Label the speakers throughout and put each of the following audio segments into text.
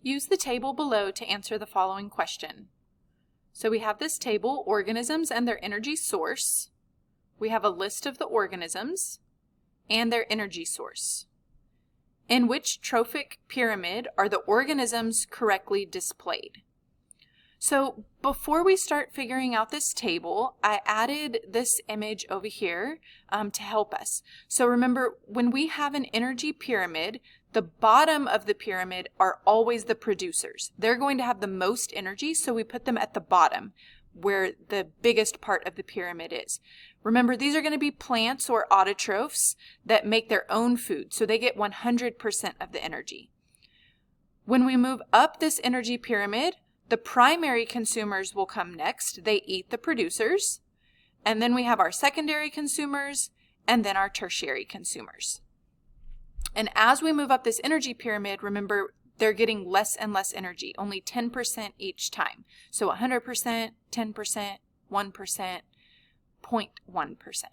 Speaker 1: Use the table below to answer the following question. So we have this table, organisms and their energy source. We have a list of the organisms and their energy source. In which trophic pyramid are the organisms correctly displayed? So before we start figuring out this table, I added this image over here to help us. So remember, when we have an energy pyramid, the bottom of the pyramid are always the producers. They're going to have the most energy, so we put them at the bottom where the biggest part of the pyramid is. Remember, these are going to be plants or autotrophs that make their own food, so they get 100% of the energy. When we move up this energy pyramid, the primary consumers will come next. They eat the producers. And then we have our secondary consumers and then our tertiary consumers. And as we move up this energy pyramid, remember, they're getting less and less energy, only 10% each time. So 100%, 10%, 1%, 0.1%.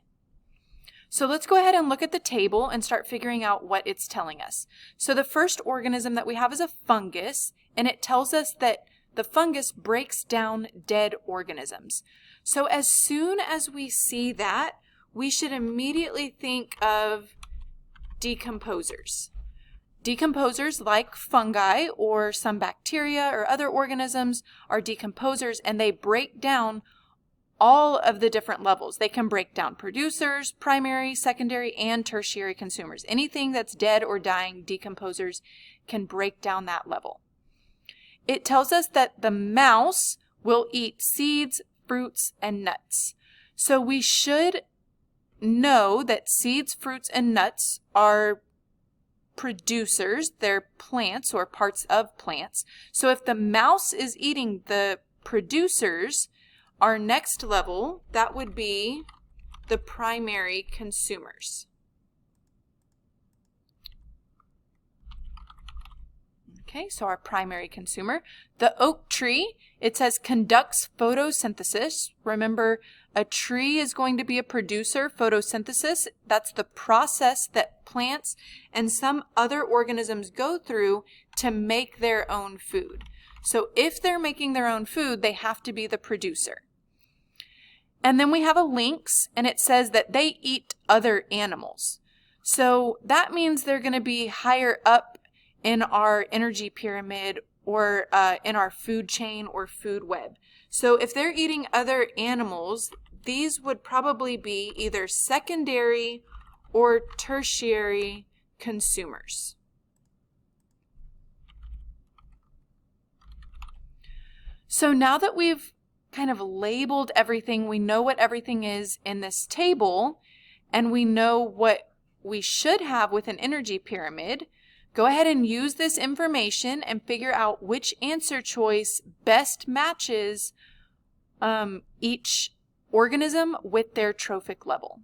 Speaker 1: So let's go ahead and look at the table and start figuring out what it's telling us. So the first organism that we have is a fungus, and it tells us that the fungus breaks down dead organisms. So as soon as we see that, we should immediately think of decomposers. Decomposers like fungi or some bacteria or other organisms are decomposers, and they break down all of the different levels. They can break down producers, primary, secondary, and tertiary consumers. Anything that's dead or dying, decomposers can break down that level. It tells us that the mouse will eat seeds, fruits, and nuts. So we should know that seeds, fruits, and nuts are producers. They're plants or parts of plants. So if the mouse is eating the producers, our next level, that would be the primary consumers. Okay, so our primary consumer. The oak tree, it says conducts photosynthesis. Remember, a tree is going to be a producer. Photosynthesis, that's the process that plants and some other organisms go through to make their own food. So if they're making their own food, they have to be the producer. And then we have a lynx, and it says that they eat other animals. So that means they're going to be higher up in our energy pyramid or in our food chain or food web. So if they're eating other animals, these would probably be either secondary or tertiary consumers. So now that we've kind of labeled everything, we know what everything is in this table, and we know what we should have with an energy pyramid, go ahead and use this information and figure out which answer choice best matches each organism with their trophic level.